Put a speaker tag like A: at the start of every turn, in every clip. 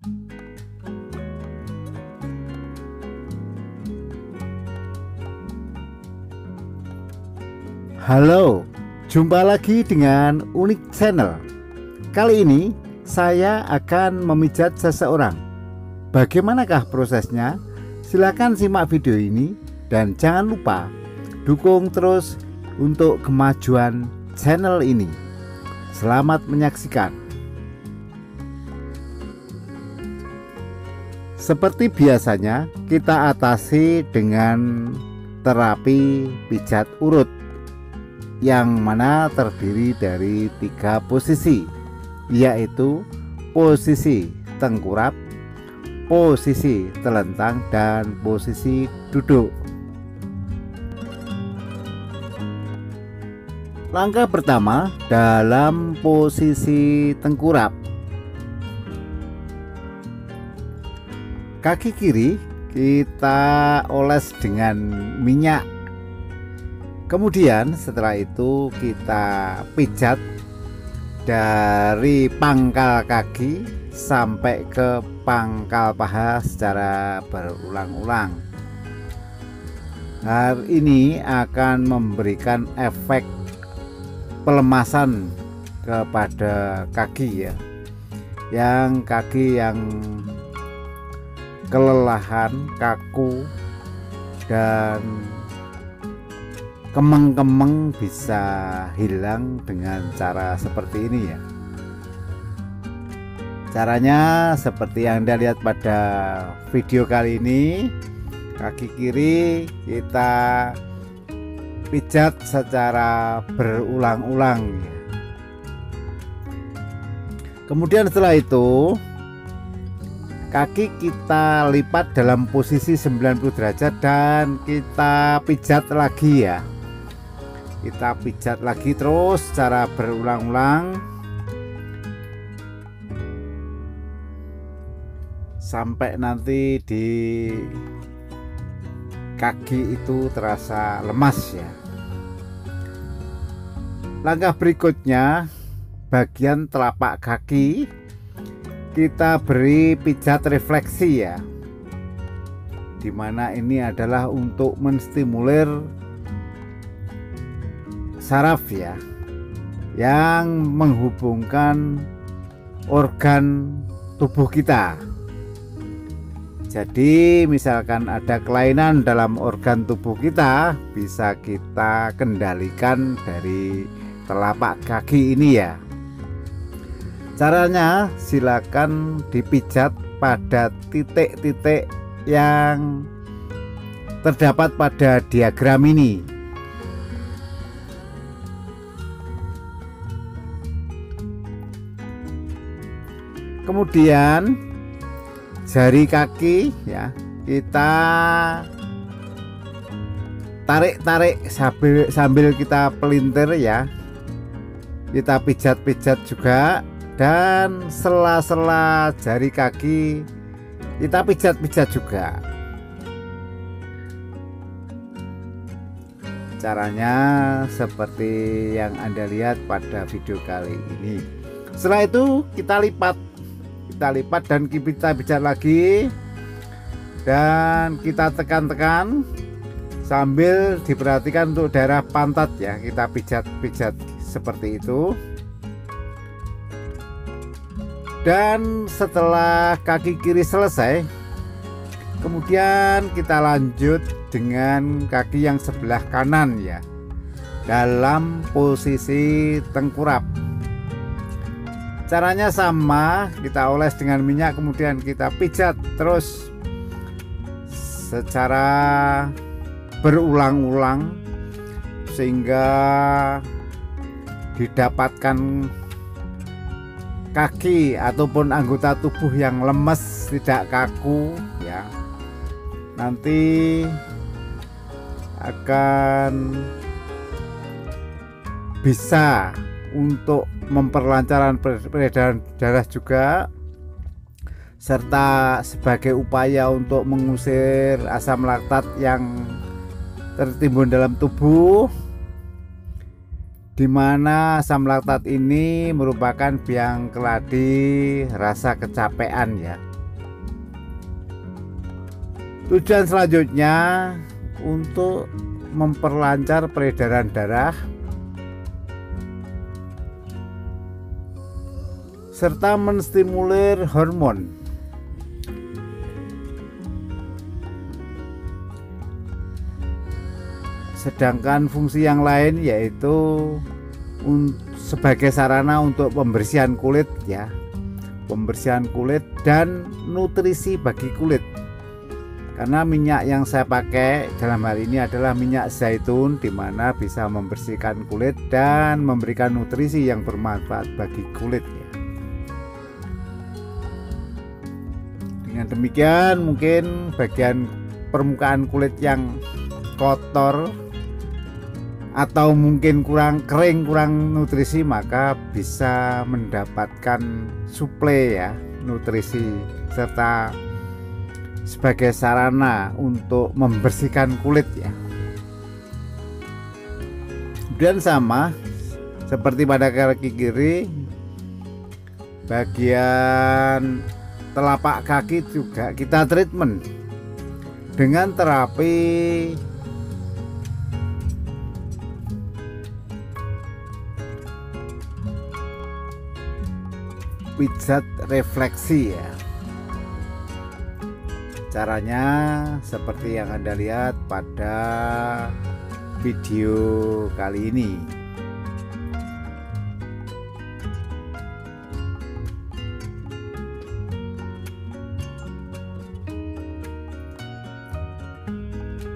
A: Halo, jumpa lagi dengan Unik Channel. Kali ini saya akan memijat seseorang. Bagaimanakah prosesnya? Silakan simak video ini dan jangan lupa dukung terus untuk kemajuan channel ini. Selamat menyaksikan. Seperti biasanya, kita atasi dengan terapi pijat urut, yang mana terdiri dari 3 posisi, yaitu posisi tengkurap, posisi telentang, dan posisi duduk. Langkah pertama dalam posisi tengkurap. Kaki kiri kita oles dengan minyak. Kemudian setelah itu kita pijat dari pangkal kaki sampai ke pangkal paha secara berulang-ulang. Hal ini akan memberikan efek pelemasan kepada kaki ya. Yang kaki yang kelelahan, kaku, dan kemeng-kemeng bisa hilang dengan cara seperti ini ya. Caranya seperti yang Anda lihat pada video kali ini. Kaki kiri kita pijat secara berulang-ulang ya. Kemudian setelah itu kaki kita lipat dalam posisi 90 derajat dan kita pijat lagi ya. Kita pijat lagi terus secara berulang-ulang sampai nanti di kaki itu terasa lemas ya. Langkah berikutnya, bagian telapak kaki kita beri pijat refleksi ya, dimana ini adalah untuk menstimulir saraf ya, yang menghubungkan organ tubuh kita. Jadi misalkan ada kelainan dalam organ tubuh kita, bisa kita kendalikan dari telapak kaki ini ya. Caranya silakan dipijat pada titik-titik yang terdapat pada diagram ini. Kemudian jari kaki ya, kita tarik-tarik sambil kita pelintir ya. Kita pijat-pijat juga, dan sela-sela jari kaki kita pijat-pijat juga. Caranya seperti yang Anda lihat pada video kali ini. Setelah itu kita lipat dan kita pijat lagi, dan kita tekan-tekan sambil diperhatikan untuk daerah pantat ya. Kita pijat-pijat seperti itu. Dan setelah kaki kiri selesai, kemudian kita lanjut dengan kaki yang sebelah kanan ya, dalam posisi tengkurap. Caranya sama, kita oles dengan minyak, kemudian kita pijat terus secara berulang-ulang sehingga didapatkan kaki ataupun anggota tubuh yang lemes, tidak kaku ya. Nanti akan bisa untuk memperlancar peredaran darah juga, serta sebagai upaya untuk mengusir asam laktat yang tertimbun dalam tubuh, di mana asam laktat ini merupakan biang keladi rasa kecapean ya. Tujuan selanjutnya untuk memperlancar peredaran darah serta menstimulir hormon. Sedangkan fungsi yang lain yaitu sebagai sarana untuk pembersihan kulit ya, pembersihan kulit dan nutrisi bagi kulit. Karena minyak yang saya pakai dalam hal ini adalah minyak zaitun, di mana bisa membersihkan kulit dan memberikan nutrisi yang bermanfaat bagi kulit ya. Dengan demikian mungkin bagian permukaan kulit yang kotor atau mungkin kurang kering, kurang nutrisi, maka bisa mendapatkan suplai ya, nutrisi serta sebagai sarana untuk membersihkan kulit ya. Dan sama seperti pada kaki kiri, bagian telapak kaki juga kita treatment dengan terapi pijat refleksi ya. Caranya seperti yang Anda lihat pada video kali ini.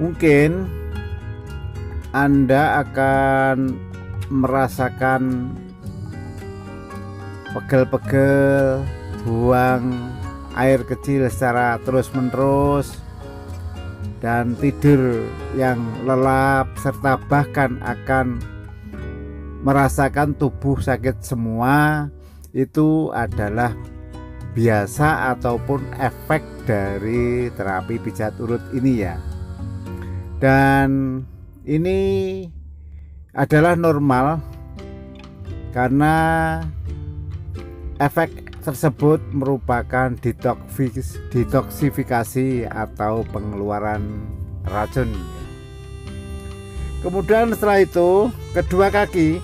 A: Mungkin Anda akan merasakan pegel-pegel, buang air kecil secara terus-menerus, dan tidur yang lelap, serta bahkan akan merasakan tubuh sakit semua. Itu adalah biasa ataupun efek dari terapi pijat urut ini ya. Dan ini adalah normal karena efek tersebut merupakan detoksifikasi atau pengeluaran racun. Kemudian setelah itu kedua kaki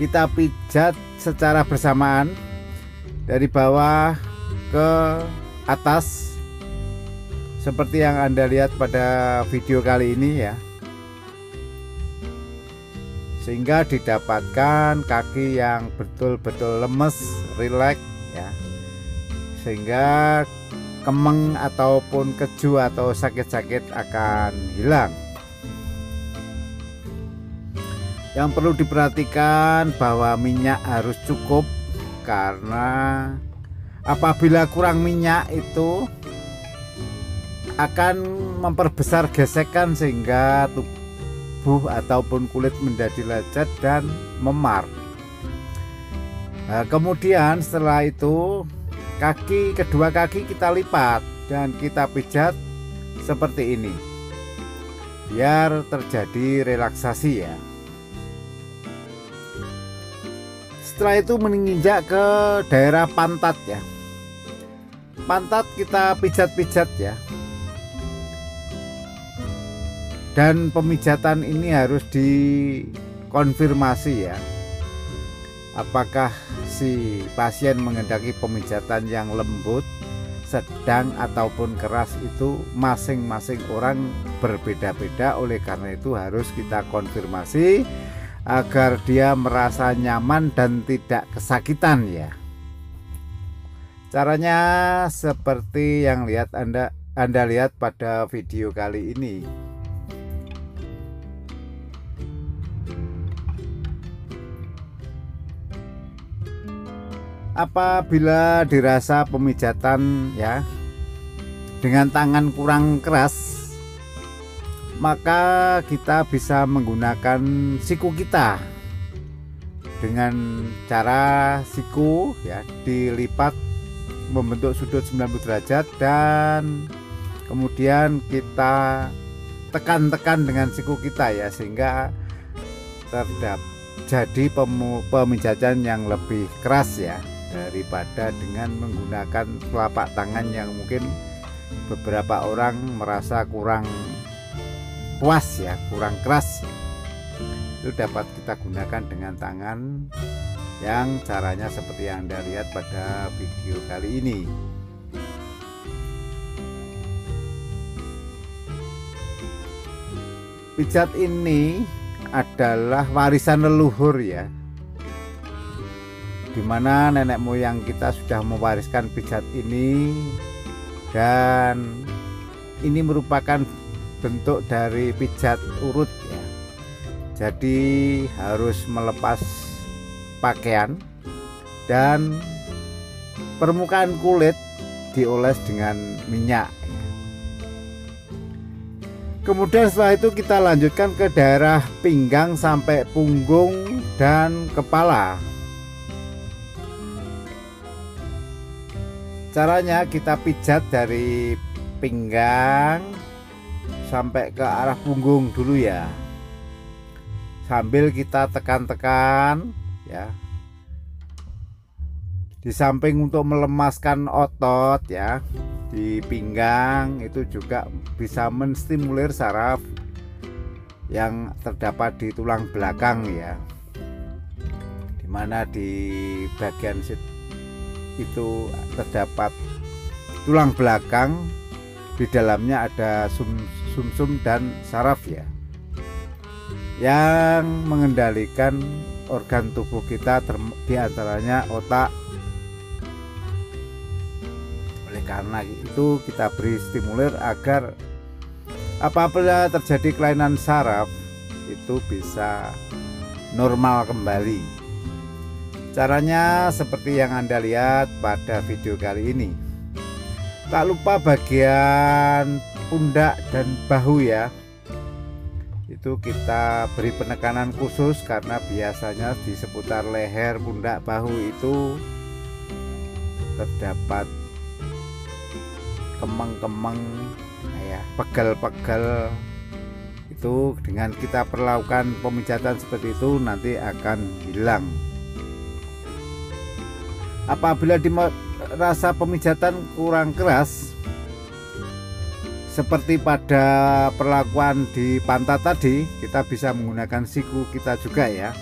A: kita pijat secara bersamaan dari bawah ke atas seperti yang Anda lihat pada video kali ini ya, sehingga didapatkan kaki yang betul-betul lemes, rileks ya, sehingga kemeng ataupun keju atau sakit-sakit akan hilang. Yang perlu diperhatikan bahwa minyak harus cukup, karena apabila kurang minyak itu akan memperbesar gesekan sehingga tubuh ataupun kulit menjadi lecet dan memar. Nah, kemudian setelah itu kedua kaki kita lipat dan kita pijat seperti ini biar terjadi relaksasi ya. Setelah itu menginjak ke daerah pantat ya. Pantat kita pijat-pijat ya. Dan pemijatan ini harus dikonfirmasi ya, apakah si pasien menghendaki pemijatan yang lembut, sedang ataupun keras. Itu masing-masing orang berbeda-beda. Oleh karena itu harus kita konfirmasi agar dia merasa nyaman dan tidak kesakitan ya. Caranya seperti yang Anda lihat pada video kali ini. Apabila dirasa pemijatan ya dengan tangan kurang keras, maka kita bisa menggunakan siku kita dengan cara siku ya dilipat membentuk sudut 90 derajat, dan kemudian kita tekan-tekan dengan siku kita ya, sehingga terjadi pemijatan yang lebih keras ya, daripada dengan menggunakan telapak tangan yang mungkin beberapa orang merasa kurang puas ya, kurang keras ya. Itu dapat kita gunakan dengan tangan yang caranya seperti yang Anda lihat pada video kali ini. Pijat ini adalah warisan leluhur ya, dimana nenek moyang kita sudah mewariskan pijat ini, dan ini merupakan bentuk dari pijat urut ya. Jadi harus melepas pakaian dan permukaan kulit dioles dengan minyak. Kemudian setelah itu kita lanjutkan ke daerah pinggang sampai punggung dan kepala. Caranya kita pijat dari pinggang sampai ke arah punggung dulu ya, sambil kita tekan-tekan ya, di samping untuk melemaskan otot ya di pinggang, itu juga bisa menstimulir saraf yang terdapat di tulang belakang ya, dimana di bagian itu terdapat tulang belakang, di dalamnya ada sumsum dan saraf ya, yang mengendalikan organ tubuh kita, diantaranya otak. Oleh karena itu kita beri stimulir agar apabila terjadi kelainan saraf itu bisa normal kembali. Caranya seperti yang Anda lihat pada video kali ini. Tak lupa bagian pundak dan bahu ya, itu kita beri penekanan khusus karena biasanya di seputar leher, pundak, bahu itu terdapat kemeng-kemeng ya, pegel-pegel. Itu dengan kita perlakukan pemijatan seperti itu nanti akan hilang. Apabila dirasa pemijatan kurang keras seperti pada perlakuan di pantat tadi, kita bisa menggunakan siku kita juga ya.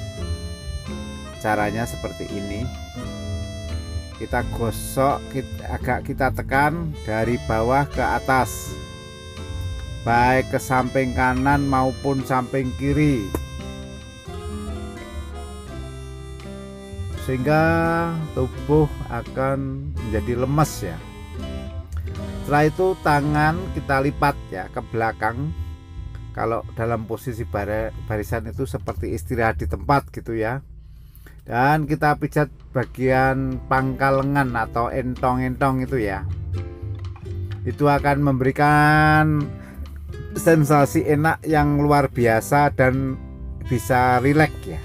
A: Caranya seperti ini. Kita gosok, agak kita tekan dari bawah ke atas, baik ke samping kanan maupun samping kiri, sehingga tubuh akan menjadi lemes ya. Setelah itu tangan kita lipat ya ke belakang, kalau dalam posisi barisan itu seperti istirahat di tempat gitu ya. Dan kita pijat bagian pangkal lengan atau entong-entong itu ya. Itu akan memberikan sensasi enak yang luar biasa dan bisa rileks ya.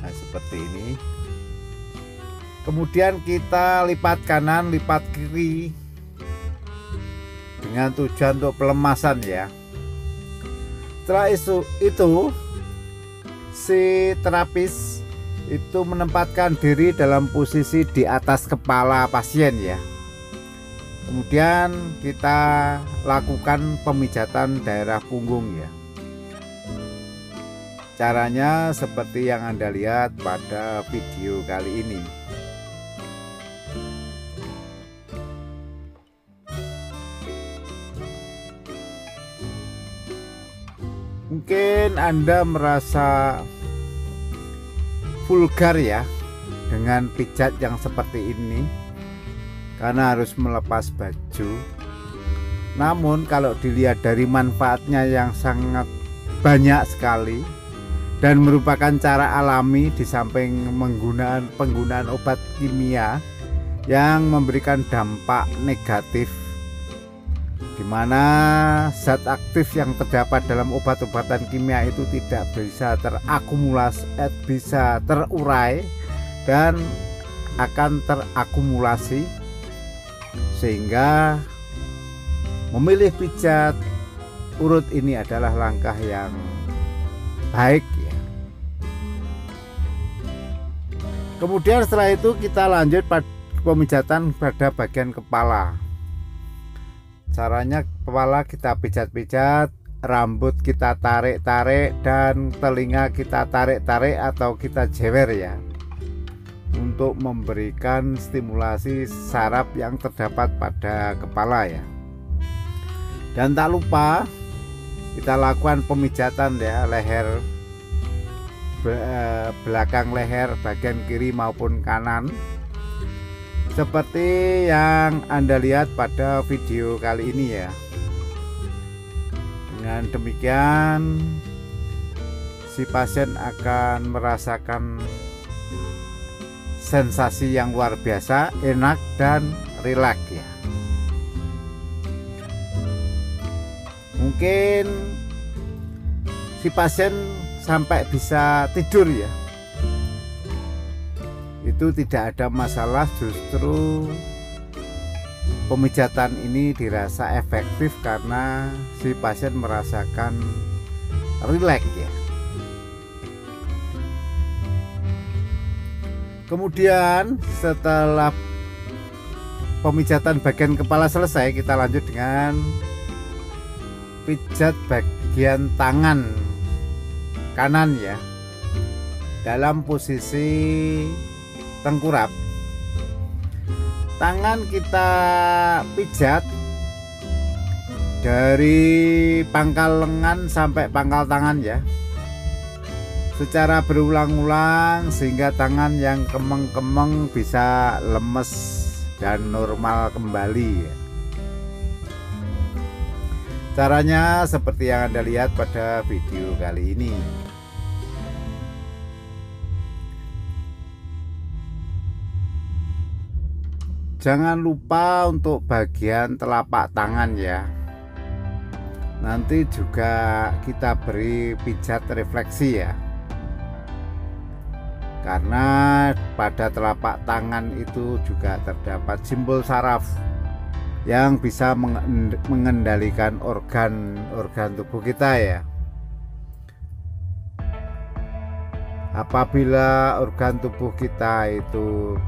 A: Nah, seperti ini. Kemudian kita lipat kanan, lipat kiri dengan tujuan untuk pelemasan ya. Setelah itu si terapis itu menempatkan diri dalam posisi di atas kepala pasien ya. Kemudian kita lakukan pemijatan daerah punggung ya. Caranya seperti yang Anda lihat pada video kali ini. Mungkin Anda merasa vulgar ya dengan pijat yang seperti ini karena harus melepas baju. Namun kalau dilihat dari manfaatnya yang sangat banyak sekali dan merupakan cara alami di samping penggunaan obat kimia yang memberikan dampak negatif, di mana zat aktif yang terdapat dalam obat-obatan kimia itu tidak bisa terakumulasi, bisa terurai dan akan terakumulasi, sehingga memilih pijat urut ini adalah langkah yang baik ya. Kemudian setelah itu kita lanjut pemijatan pada bagian kepala. Caranya, kepala kita pijat-pijat, rambut kita tarik-tarik, dan telinga kita tarik-tarik atau kita jewer ya, untuk memberikan stimulasi saraf yang terdapat pada kepala ya. Dan tak lupa kita lakukan pemijatan ya, leher, belakang leher bagian kiri maupun kanan, seperti yang Anda lihat pada video kali ini ya. Dengan demikian si pasien akan merasakan sensasi yang luar biasa, enak dan rileks ya. Mungkin si pasien sampai bisa tidur ya, itu tidak ada masalah. Justru pemijatan ini dirasa efektif karena si pasien merasakan rileks ya. Kemudian setelah pemijatan bagian kepala selesai, kita lanjut dengan pijat bagian tangan kanan ya, dalam posisi tengkurap. Tangan kita pijat dari pangkal lengan sampai pangkal tangan ya, secara berulang-ulang sehingga tangan yang kemeng-kemeng bisa lemes dan normal kembali ya. Caranya seperti yang Anda lihat pada video kali ini. Jangan lupa untuk bagian telapak tangan ya. Nanti juga kita beri pijat refleksi ya. Karena pada telapak tangan itu juga terdapat simbol saraf yang bisa mengendalikan organ tubuh kita ya. Apabila organ tubuh kita itu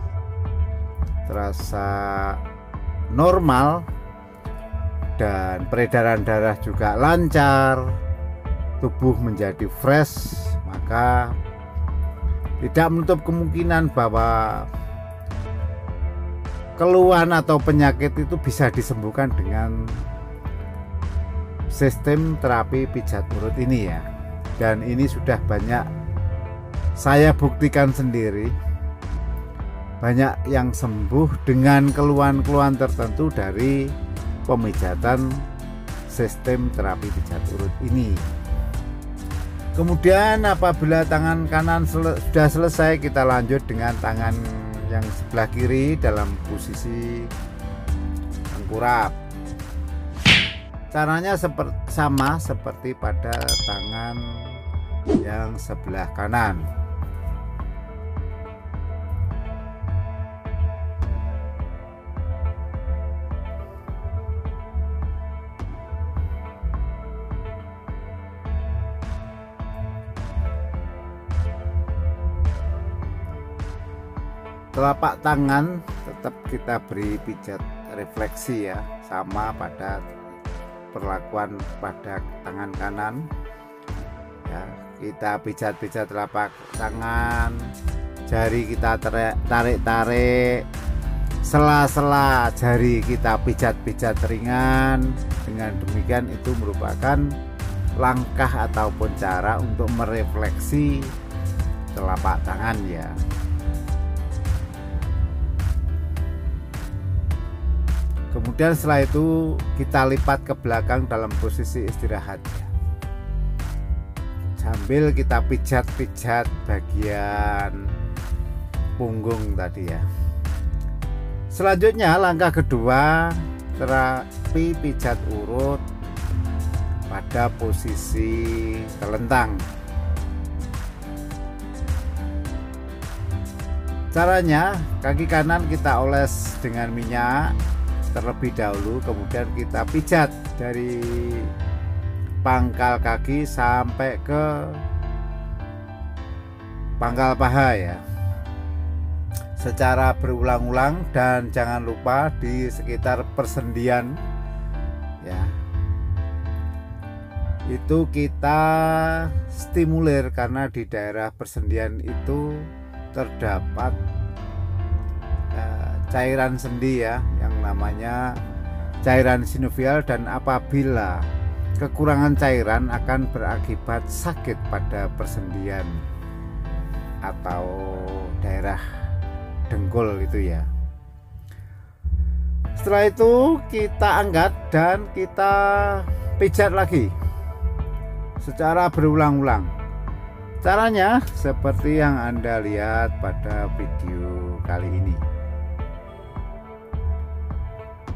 A: terasa normal dan peredaran darah juga lancar, tubuh menjadi fresh, maka tidak menutup kemungkinan bahwa keluhan atau penyakit itu bisa disembuhkan dengan sistem terapi pijat urut ini ya. Dan ini sudah banyak saya buktikan sendiri, banyak yang sembuh dengan keluhan-keluhan tertentu dari pemijatan sistem terapi pijat urut ini. Kemudian apabila tangan kanan sudah selesai, kita lanjut dengan tangan yang sebelah kiri dalam posisi tengkurap. Caranya sama seperti pada tangan yang sebelah kanan. Telapak tangan tetap kita beri pijat refleksi ya, sama pada perlakuan pada tangan kanan ya. Kita pijat-pijat telapak tangan, jari kita tarik-tarik, sela-sela jari kita pijat-pijat ringan. Dengan demikian itu merupakan langkah ataupun cara untuk merefleksi telapak tangan ya. Kemudian setelah itu kita lipat ke belakang dalam posisi istirahat ya. Sambil kita pijat-pijat bagian punggung tadi ya. Selanjutnya langkah kedua, terapi pijat urut pada posisi telentang. Caranya, kaki kanan kita oles dengan minyak terlebih dahulu, kemudian kita pijat dari pangkal kaki sampai ke pangkal paha ya. secara berulang-ulang, dan jangan lupa di sekitar persendian ya, itu kita stimulir karena di daerah persendian itu terdapat cairan sendi ya, yang namanya cairan sinovial, dan apabila kekurangan cairan akan berakibat sakit pada persendian atau daerah dengkul itu ya. Setelah itu kita angkat dan kita pijat lagi secara berulang-ulang. Caranya seperti yang Anda lihat pada video kali ini.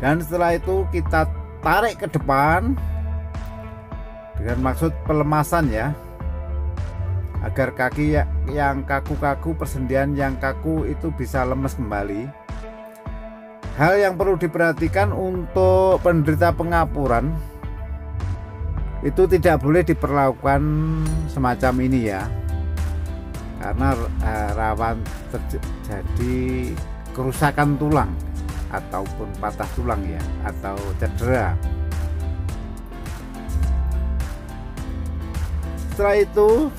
A: Dan setelah itu kita tarik ke depan dengan maksud pelemasan ya, agar kaki yang kaku-kaku, persendian yang kaku itu bisa lemes kembali. Hal yang perlu diperhatikan untuk penderita pengapuran, itu tidak boleh diperlakukan semacam ini ya, karena rawan terjadi kerusakan tulang ataupun patah tulang ya, atau cedera. Setelah itu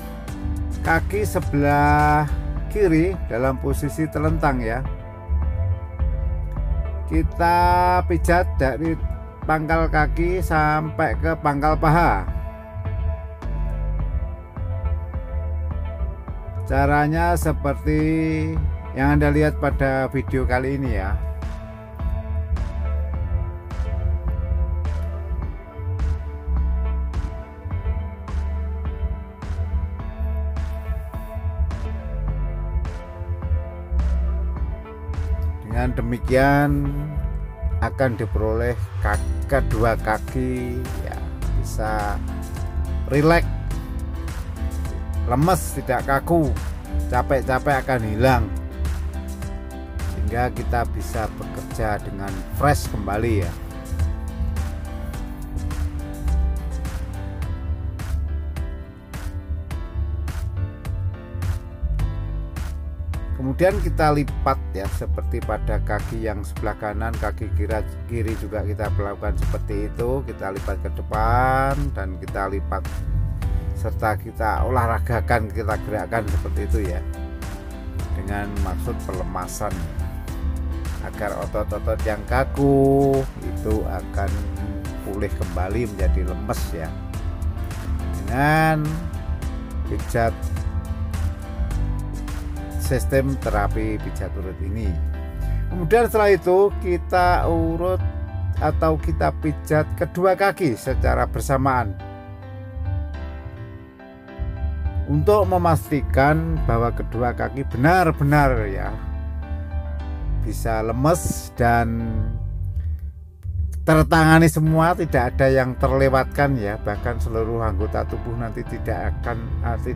A: kaki sebelah kiri dalam posisi telentang ya, kita pijat dari pangkal kaki sampai ke pangkal paha. Caranya seperti yang Anda lihat pada video kali ini ya. Dengan demikian akan diperoleh kedua kaki ya bisa rileks, lemes, tidak kaku, capek-capek akan hilang, sehingga kita bisa bekerja dengan fresh kembali ya. Kemudian kita lipat ya, seperti pada kaki yang sebelah kanan, kaki kiri juga kita melakukan seperti itu. Kita lipat ke depan dan kita lipat, serta kita olahragakan, kita gerakkan seperti itu ya, dengan maksud pelemasan agar otot-otot yang kaku itu akan pulih kembali menjadi lemes ya, dengan pijat sistem terapi pijat urut ini. Kemudian setelah itu kita urut atau kita pijat kedua kaki secara bersamaan untuk memastikan bahwa kedua kaki benar-benar ya bisa lemes dan tertangani semua, tidak ada yang terlewatkan ya, bahkan seluruh anggota tubuh nanti tidak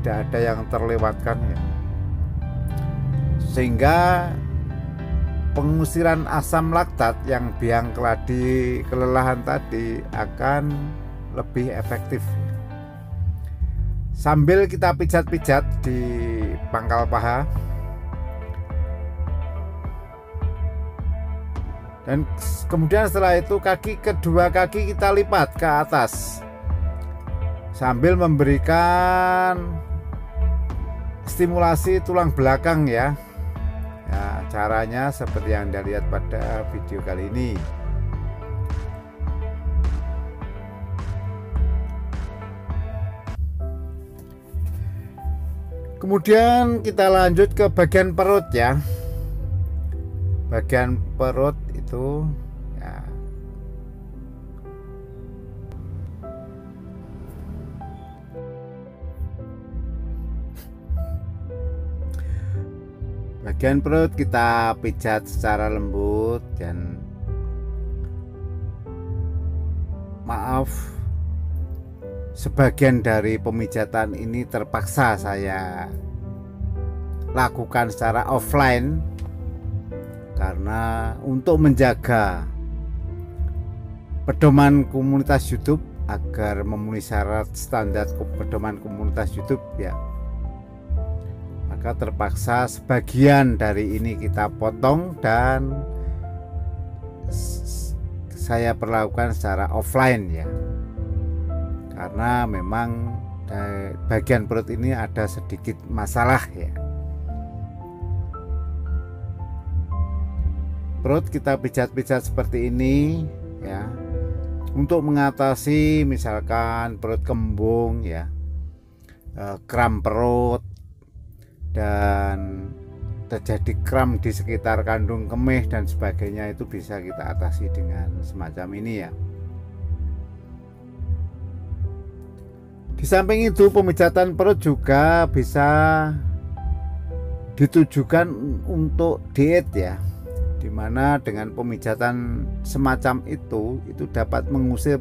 A: ada yang terlewatkan ya, sehingga pengusiran asam laktat yang biang keladi kelelahan tadi akan lebih efektif. Sambil kita pijat-pijat di pangkal paha, dan kemudian setelah itu kedua kaki kita lipat ke atas sambil memberikan stimulasi tulang belakang ya. Ya, caranya seperti yang Anda lihat pada video kali ini. Kemudian kita lanjut ke bagian perut ya. Bagian perut itu ya, bagian perut kita pijat secara lembut, dan maaf, sebagian dari pemijatan ini terpaksa saya lakukan secara offline karena untuk menjaga pedoman komunitas YouTube agar memenuhi syarat standar pedoman komunitas YouTube ya. maka terpaksa sebagian dari ini kita potong dan saya perlakukan secara offline ya, karena memang bagian perut ini ada sedikit masalah ya. Perut kita pijat-pijat seperti ini ya, untuk mengatasi misalkan perut kembung ya, kram perut, dan terjadi kram di sekitar kandung kemih dan sebagainya, itu bisa kita atasi dengan semacam ini ya. Di samping itu, pemijatan perut juga bisa ditujukan untuk diet ya, dimana dengan pemijatan semacam itu dapat mengusir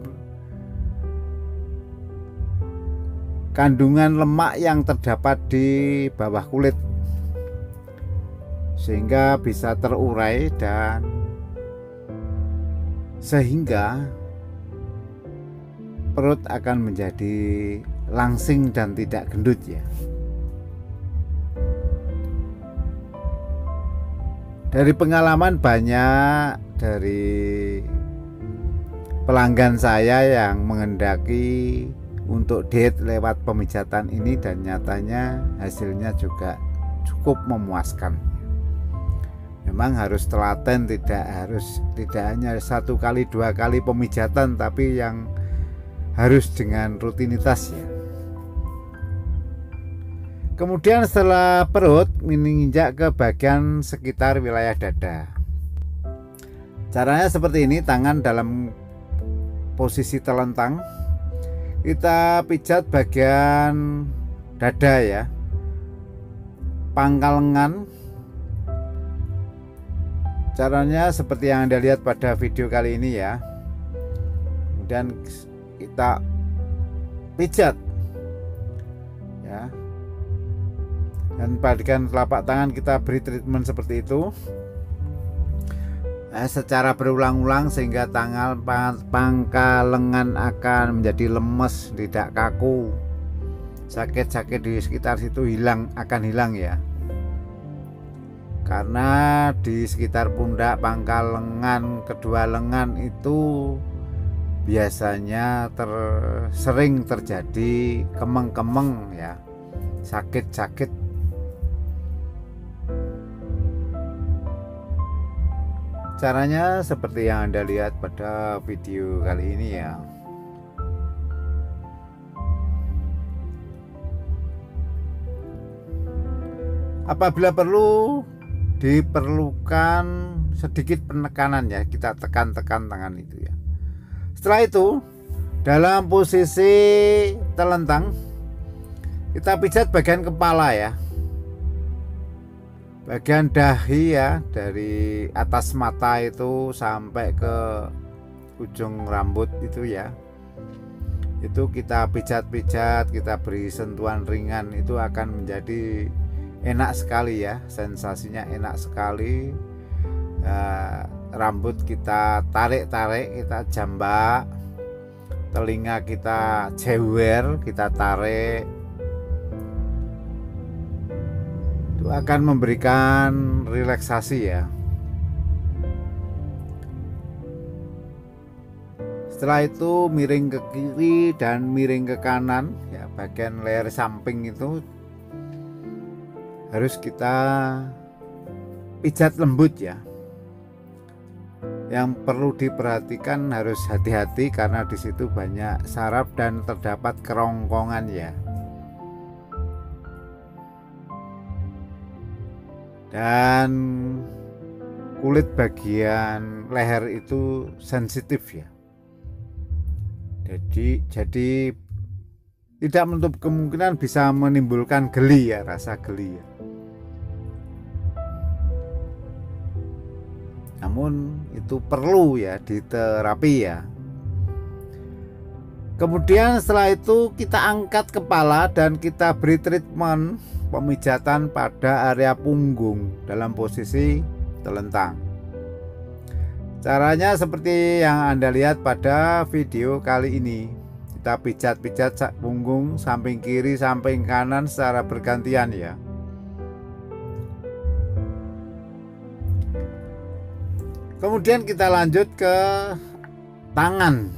A: kandungan lemak yang terdapat di bawah kulit, sehingga bisa terurai dan sehingga perut akan menjadi langsing dan tidak gendut ya. Dari pengalaman banyak dari pelanggan saya yang menghendaki untuk diet lewat pemijatan ini, dan nyatanya hasilnya juga cukup memuaskan. Memang harus telaten, tidak hanya 1 kali 2 kali pemijatan, tapi yang harus dengan rutinitas ya. Kemudian setelah perut, menginjak ke bagian sekitar wilayah dada. Caranya seperti ini, tangan dalam posisi telentang, kita pijat bagian dada ya, pangkal lengan. Caranya seperti yang Anda lihat pada video kali ini ya. Kemudian kita pijat ya, dan bagian telapak tangan kita beri treatment seperti itu secara berulang-ulang, sehingga pangkal lengan akan menjadi lemes, tidak kaku. Sakit-sakit di sekitar situ akan hilang ya, karena di sekitar pundak, pangkal lengan, kedua lengan itu biasanya sering terjadi kemeng-kemeng ya, sakit-sakit. Caranya seperti yang Anda lihat pada video kali ini ya. Apabila perlu, diperlukan sedikit penekanan ya, kita tekan-tekan tangan itu ya. Setelah itu, dalam posisi telentang, kita pijat bagian kepala ya, bagian dahi ya, dari atas mata itu sampai ke ujung rambut itu ya. Itu kita pijat-pijat, kita beri sentuhan ringan, itu akan menjadi enak sekali ya, sensasinya enak sekali. Rambut kita tarik-tarik, kita jambak, telinga kita jewer, kita tarik, itu akan memberikan relaksasi ya. Setelah itu miring ke kiri dan miring ke kanan ya, bagian leher samping itu harus kita pijat lembut ya. Yang perlu diperhatikan, harus hati-hati karena di situ banyak saraf dan terdapat kerongkongan ya. Dan kulit bagian leher itu sensitif ya. Jadi tidak menutup kemungkinan bisa menimbulkan geli ya, rasa geli ya. Namun itu perlu ya diterapi ya. Kemudian setelah itu kita angkat kepala dan kita beri treatment pemijatan pada area punggung dalam posisi telentang. Caranya seperti yang Anda lihat pada video kali ini. Kita pijat-pijat punggung samping kiri, samping kanan secara bergantian ya. Kemudian kita lanjut ke tangan.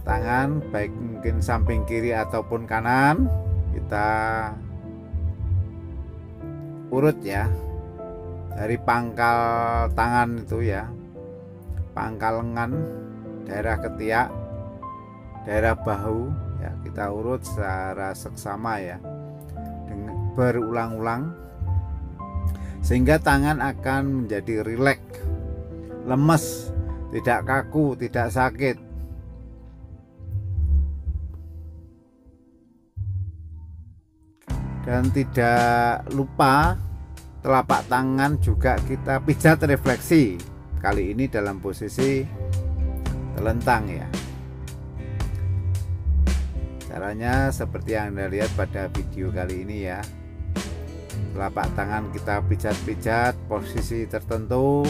A: Tangan baik mungkin samping kiri ataupun kanan, kita urut ya, dari pangkal tangan itu ya, pangkal lengan, daerah ketiak, daerah bahu ya, kita urut secara seksama ya, dengan berulang-ulang, sehingga tangan akan menjadi rileks, lemes, tidak kaku, tidak sakit. Dan tidak lupa telapak tangan juga kita pijat refleksi, kali ini dalam posisi telentang ya. Caranya seperti yang Anda lihat pada video kali ini ya. Telapak tangan kita pijat-pijat posisi tertentu,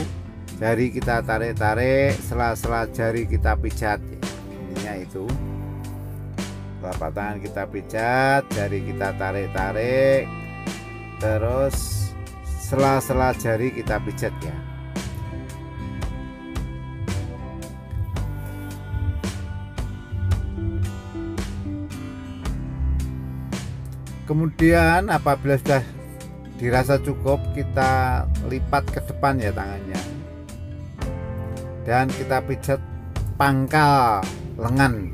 A: jari kita tarik-tarik, sela-sela jari kita pijat ya. Intinya itu, telapak tangan kita pijat, jari kita tarik-tarik, terus sela-sela jari kita pijat ya. Kemudian apabila sudah dirasa cukup, kita lipat ke depan ya tangannya, dan kita pijat pangkal lengan.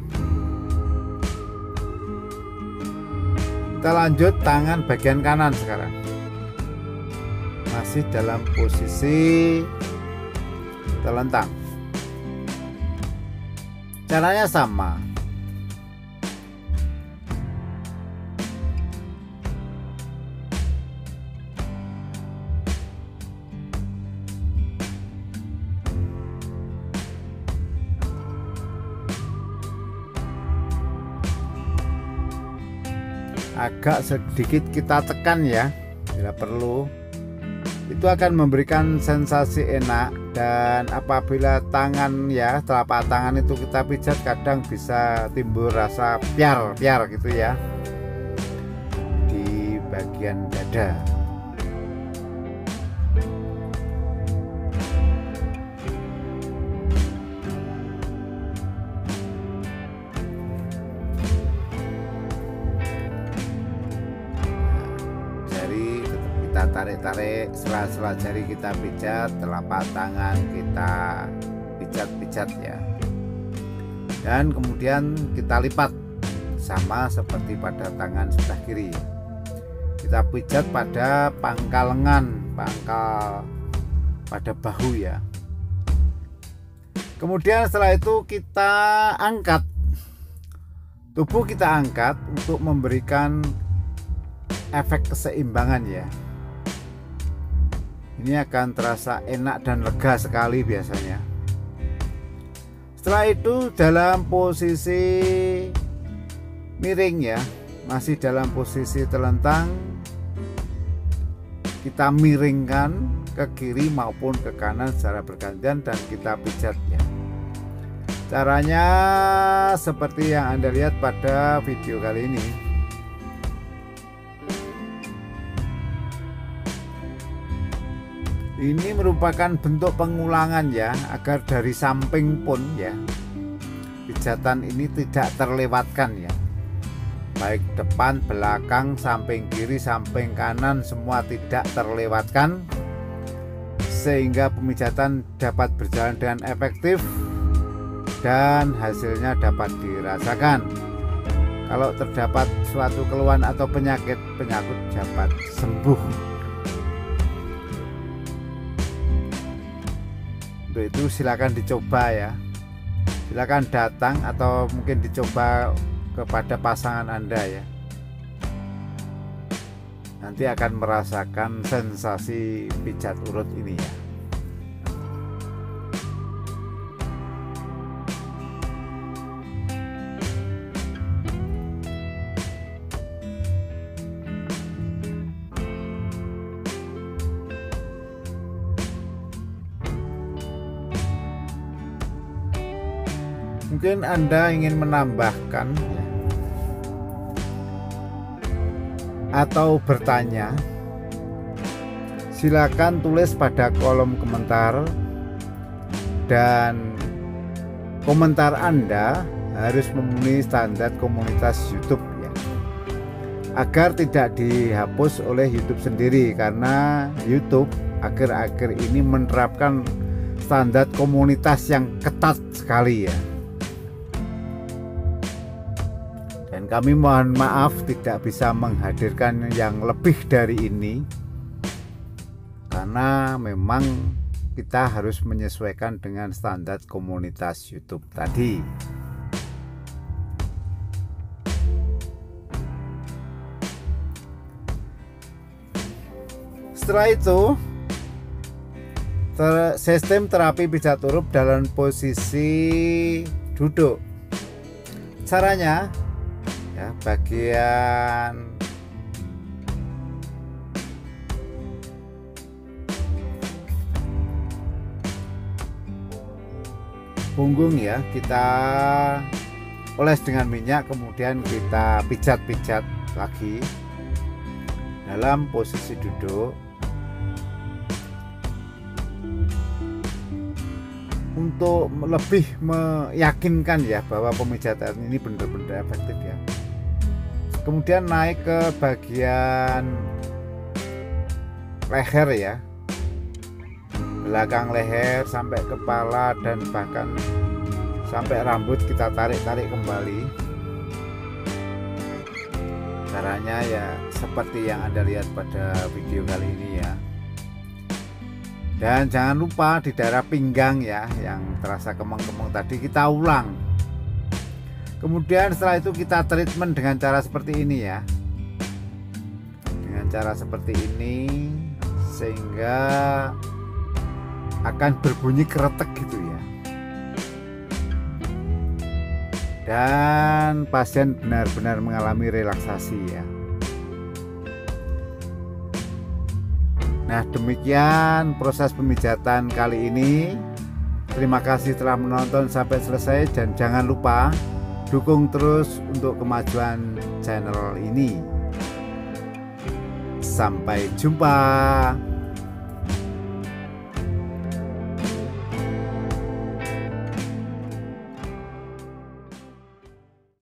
A: Kita lanjut tangan bagian kanan sekarang, masih dalam posisi telentang. Caranya sama. Agak sedikit kita tekan ya, bila perlu. Itu akan memberikan sensasi enak. Dan apabila tangan ya, telapak tangan itu kita pijat, kadang bisa timbul rasa piar-piar gitu ya di bagian dada. Kita tarik-tarik, sela-sela jari kita pijat, telapak tangan kita pijat-pijat ya, dan kemudian kita lipat sama seperti pada tangan sebelah kiri. Kita pijat pada pangkal lengan, pangkal pada bahu ya. Kemudian setelah itu kita angkat, tubuh kita angkat untuk memberikan efek keseimbangan ya. Ini akan terasa enak dan lega sekali biasanya. Setelah itu dalam posisi miring ya, masih dalam posisi telentang, kita miringkan ke kiri maupun ke kanan secara bergantian dan kita pijat ya. Caranya seperti yang Anda lihat pada video kali ini. Ini merupakan bentuk pengulangan ya, agar dari samping pun ya, pijatan ini tidak terlewatkan ya. Baik depan, belakang, samping kiri, samping kanan, semua tidak terlewatkan, sehingga pemijatan dapat berjalan dengan efektif dan hasilnya dapat dirasakan. Kalau terdapat suatu keluhan atau penyakit dapat sembuh. Untuk itu silakan dicoba ya, silakan datang atau mungkin dicoba kepada pasangan Anda ya. Nanti akan merasakan sensasi pijat urut ini ya. Mungkin Anda ingin menambahkan ya, atau bertanya, silakan tulis pada kolom komentar, dan komentar Anda harus memenuhi standar komunitas YouTube ya, agar tidak dihapus oleh YouTube sendiri, karena YouTube akhir-akhir ini menerapkan standar komunitas yang ketat sekali ya. Dan kami mohon maaf tidak bisa menghadirkan yang lebih dari ini, karena memang kita harus menyesuaikan dengan standar komunitas YouTube tadi. Setelah itu, sistem terapi pijat huruf dalam posisi duduk. Caranya ya, bagian punggung ya, kita oles dengan minyak, kemudian kita pijat-pijat lagi dalam posisi duduk untuk lebih meyakinkan ya bahwa pemijatan ini benar-benar efektif ya. Kemudian naik ke bagian leher ya, belakang leher sampai kepala, dan bahkan sampai rambut kita tarik-tarik kembali. Caranya ya seperti yang Anda lihat pada video kali ini ya. Dan jangan lupa di daerah pinggang ya, yang terasa kemeng-kemeng tadi kita ulang. Kemudian setelah itu kita treatment dengan cara seperti ini ya, dengan cara seperti ini, sehingga akan berbunyi keretek gitu ya, dan pasien benar-benar mengalami relaksasi ya. Nah, demikian proses pemijatan kali ini. Terima kasih telah menonton sampai selesai, dan jangan lupa dukung terus untuk kemajuan channel ini. Sampai jumpa.